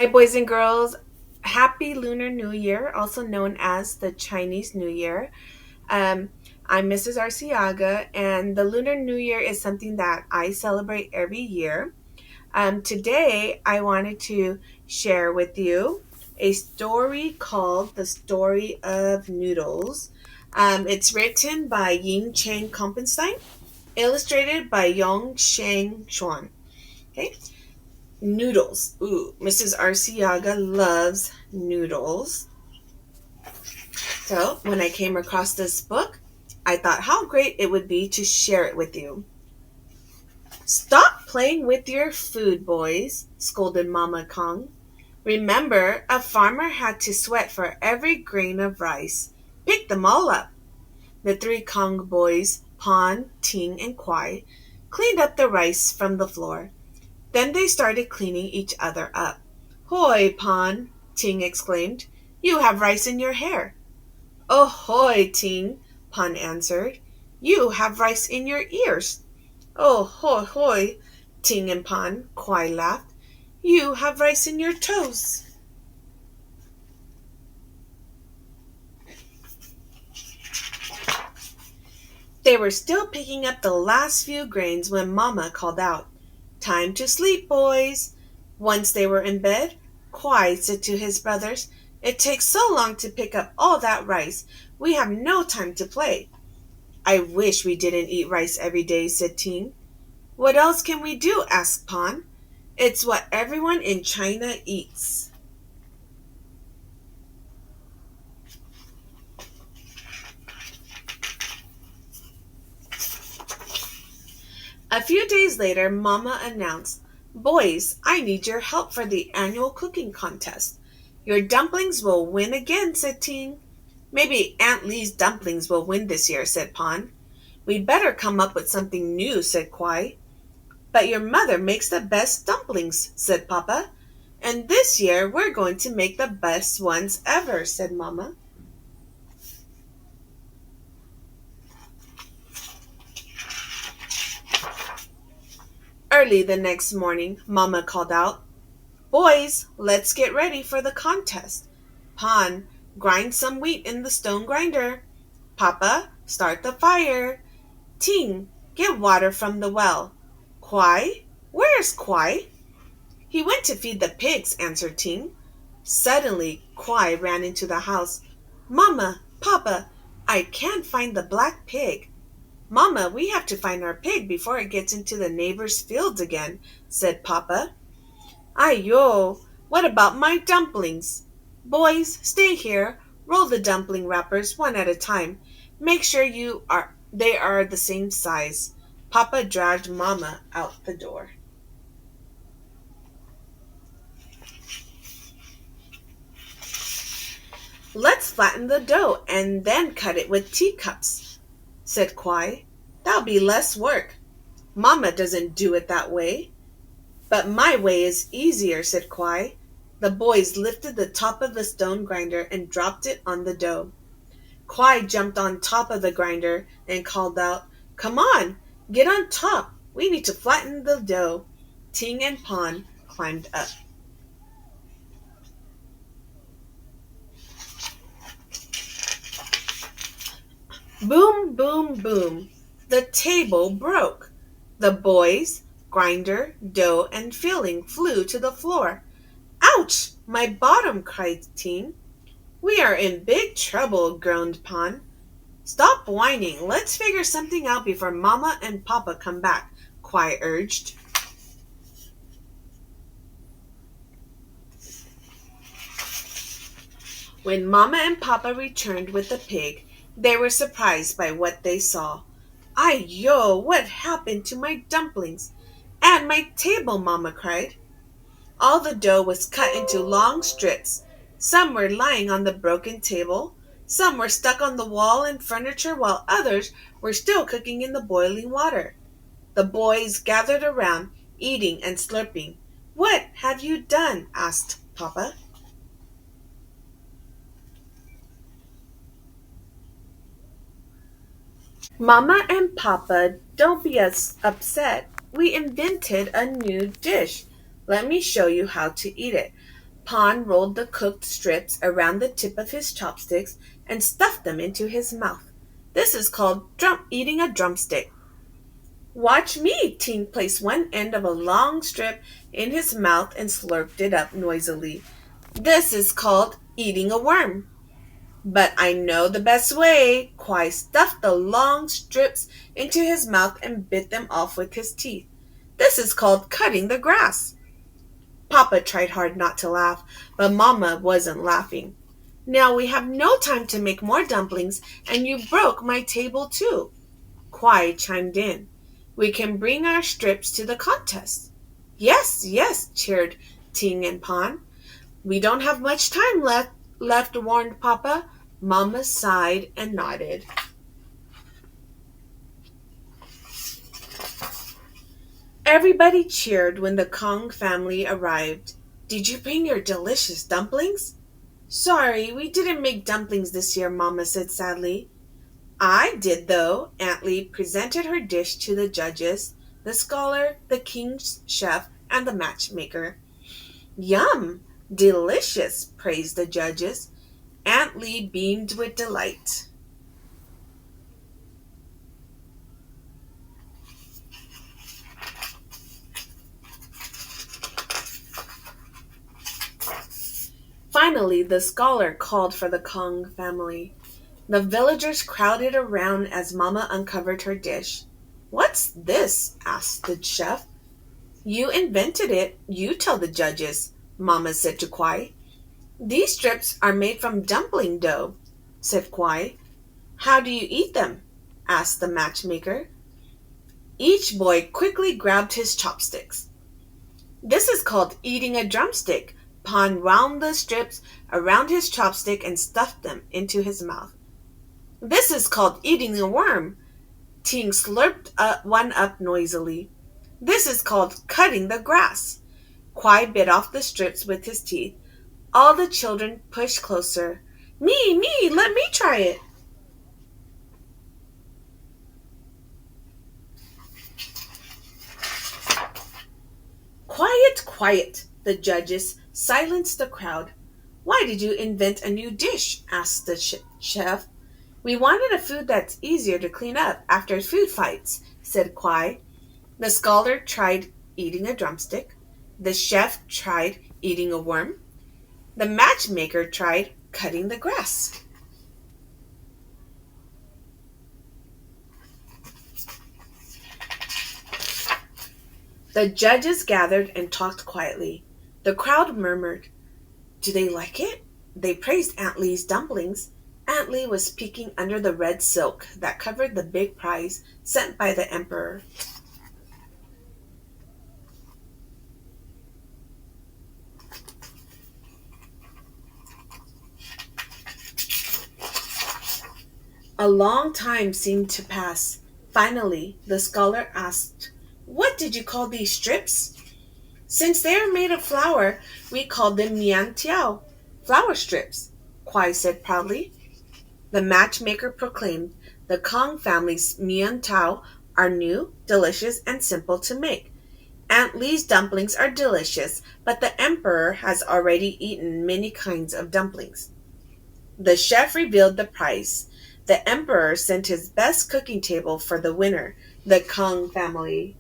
Hi, boys and girls. Happy Lunar New Year, also known as the Chinese New Year. Um, I'm Mrs. Arciaga, and the Lunar New Year is something that I celebrate every year. Today, I wanted to share with you a story called The Story of Noodles. It's written by Ying Chang Kompenstein, illustrated by Yong Shang Xuan. Okay, noodles. Ooh, Mrs. Arciaga loves noodles. So when I came across this book, I thought how great it would be to share it with you. Stop playing with your food, boys, scolded Mama Kong. Remember, a farmer had to sweat for every grain of rice. Pick them all up. The three Kong boys, Pon, Ting, and Kwai, cleaned up the rice from the floor. Then they started cleaning each other up. "Hoy, Pon!" Ting exclaimed. "You have rice in your hair." "Ahoy, Ting!" Pon answered. "You have rice in your ears." "Oh, hoy, hoy!" Ting and Pon, Kwai laughed. "You have rice in your toes." They were still picking up the last few grains when Mama called out, "Time to sleep, boys." Once they were in bed, Kwai said to his brothers, "It takes so long to pick up all that rice. We have no time to play." "I wish we didn't eat rice every day," said Ting. "What else can we do?" asked Pon. "It's what everyone in China eats." A few days later, Mama announced, "Boys, I need your help for the annual cooking contest." "Your dumplings will win again," said Ting. "Maybe Aunt Lee's dumplings will win this year," said Pon. "We'd better come up with something new," said Kwai. "But your mother makes the best dumplings," said Papa. "And this year we're going to make the best ones ever," said Mama. Early the next morning, Mama called out, "Boys, let's get ready for the contest. Pon, grind some wheat in the stone grinder. Papa, start the fire. Ting, get water from the well. Kwai, where's Kwai?" "He went to feed the pigs," answered Ting. Suddenly, Kwai ran into the house. "Mama, Papa, I can't find the black pig." "Mama, we have to find our pig before it gets into the neighbor's fields again," said Papa. "Aiyo, what about my dumplings?" "Boys, stay here. Roll the dumpling wrappers one at a time. Make sure they are the same size." Papa dragged Mama out the door. "Let's flatten the dough and then cut it with teacups," said Kwai. "That'll be less work. Mama doesn't do it that way." "But my way is easier," said Kwai. The boys lifted the top of the stone grinder and dropped it on the dough. Kwai jumped on top of the grinder and called out, "Come on, get on top. We need to flatten the dough." Ting and Pon climbed up. Boom, boom, boom. The table broke. The boys, grinder, dough, and filling flew to the floor. "Ouch! My bottom!" cried Ting. "We are in big trouble," groaned Pon. "Stop whining. Let's figure something out before Mama and Papa come back," Kwai urged. When Mama and Papa returned with the pig, they were surprised by what they saw. "Aiyo, what happened to my dumplings? And my table?" Mama cried. All the dough was cut into long strips. Some were lying on the broken table. Some were stuck on the wall and furniture, while others were still cooking in the boiling water. The boys gathered around, eating and slurping. "What have you done?" asked Papa. "Mama and Papa, don't be as upset. We invented a new dish. Let me show you how to eat it." Pon rolled the cooked strips around the tip of his chopsticks and stuffed them into his mouth. This is called eating a drumstick. Watch me! Ting placed one end of a long strip in his mouth and slurped it up noisily. This is called eating a worm. But I know the best way. Kwai stuffed the long strips into his mouth and bit them off with his teeth. This is called cutting the grass. Papa tried hard not to laugh, but Mama wasn't laughing. Now we have no time to make more dumplings, and you broke my table too. Kwai chimed in. We can bring our strips to the contest. Yes, yes, cheered Ting and Pon. We don't have much time left, warned Papa. Mama sighed and nodded. Everybody cheered when the Kong family arrived. Did you bring your delicious dumplings? Sorry, we didn't make dumplings this year, Mama said sadly. I did, though. Aunt Lee presented her dish to the judges, the scholar, the king's chef, and the matchmaker. Yum! Delicious, praised the judges. Aunt Lee beamed with delight. Finally, the scholar called for the Kong family. The villagers crowded around as Mama uncovered her dish. What's this? Asked the chef. You invented it. You tell the judges, Mama said to Kwai. These strips are made from dumpling dough, said Kwai. How do you eat them? Asked the matchmaker. Each boy quickly grabbed his chopsticks. This is called eating a drumstick. Pon wound the strips around his chopstick and stuffed them into his mouth. This is called eating a worm. Ting slurped one up noisily. This is called cutting the grass. Kwai bit off the strips with his teeth. All the children pushed closer. Me, let me try it. Quiet, quiet, the judges silenced the crowd. Why did you invent a new dish? Asked the chef. We wanted a food that's easier to clean up after food fights, said Kwai. The scholar tried eating a drumstick. The chef tried eating a worm. The matchmaker tried cutting the grass. The judges gathered and talked quietly. The crowd murmured. Do they like it? They praised Aunt Lee's dumplings. Aunt Lee was peeking under the red silk that covered the big prize sent by the emperor. A long time seemed to pass. Finally, the scholar asked, What did you call these strips? Since they are made of flour, we call them mian tiao, flour strips, Kwai said proudly. The matchmaker proclaimed, The Kong family's mian tiao are new, delicious, and simple to make. Aunt Lee's dumplings are delicious, but the emperor has already eaten many kinds of dumplings. The chef revealed the prize. The emperor sent his best cooking table for the winner, the Kong family.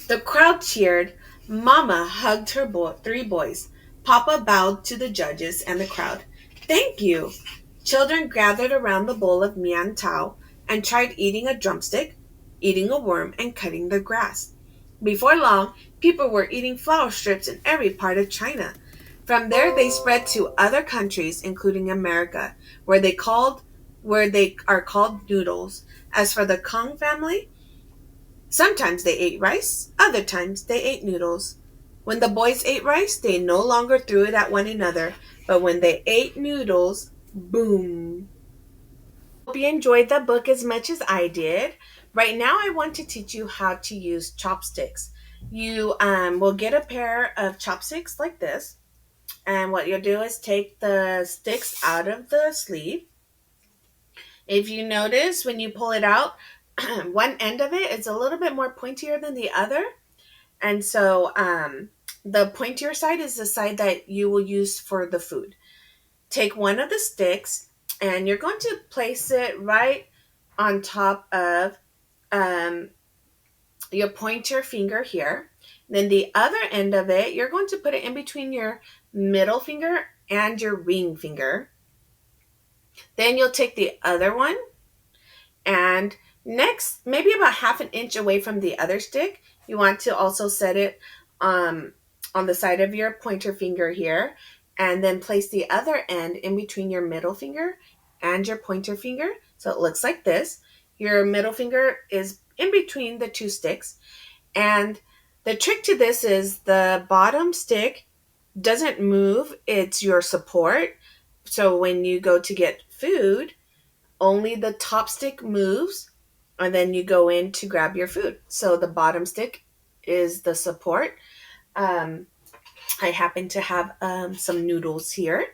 The crowd cheered. Mama hugged her three boys. Papa bowed to the judges and the crowd. Thank you. Children gathered around the bowl of mian tao and tried eating a drumstick, eating a worm, and cutting the grass. Before long, people were eating flour strips in every part of China. From there, they spread to other countries, including America, where they are called noodles. As for the Kong family, sometimes they ate rice, other times they ate noodles. When the boys ate rice, they no longer threw it at one another, but when they ate noodles, boom. Hope you enjoyed the book as much as I did. Right now, I want to teach you how to use chopsticks. You will get a pair of chopsticks like this, and what you'll do is take the sticks out of the sleeve. If you notice when you pull it out, one end of it is a little bit more pointier than the other. And so the pointier side is the side that you will use for the food. Take one of the sticks and you're going to place it right on top of um, your pointer finger here. Then the other end of it, you're going to put it in between your middle finger and your ring finger. Then you'll take the other one and next, maybe about half an inch away from the other stick, you want to also set it on the side of your pointer finger here, and then place the other end in between your middle finger and your pointer finger. So it looks like this. Your middle finger is in between the two sticks. And the trick to this is the bottom stick doesn't move, it's your support. So when you go to get food, only the top stick moves, and then you go in to grab your food. So the bottom stick is the support. Um, I happen to have some noodles here.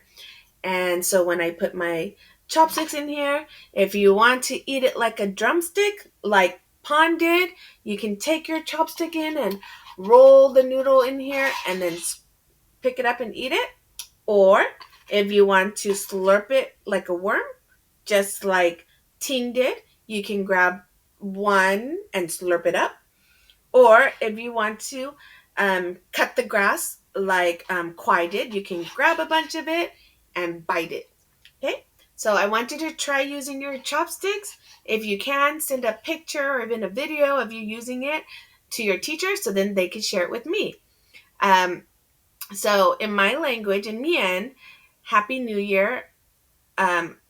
And so when I put my chopsticks in here, if you want to eat it like a drumstick, like Pon did, you can take your chopstick in and roll the noodle in here and then pick it up and eat it. Or if you want to slurp it like a worm, just like Ting did, you can grab one and slurp it up. Or if you want to cut the grass like Kwai did, you can grab a bunch of it and bite it. Okay, so I want you to try using your chopsticks. If you can, send a picture or even a video of you using it to your teacher so then they can share it with me. So in my language, in Mien, Happy New Year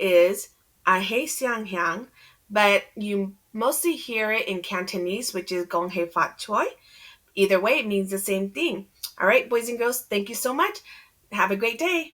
is Ahe Siang Hyang, but you mostly hear it in Cantonese, which is Gong Hei Fat Choi. Either way, it means the same thing. All right, boys and girls, thank you so much. Have a great day.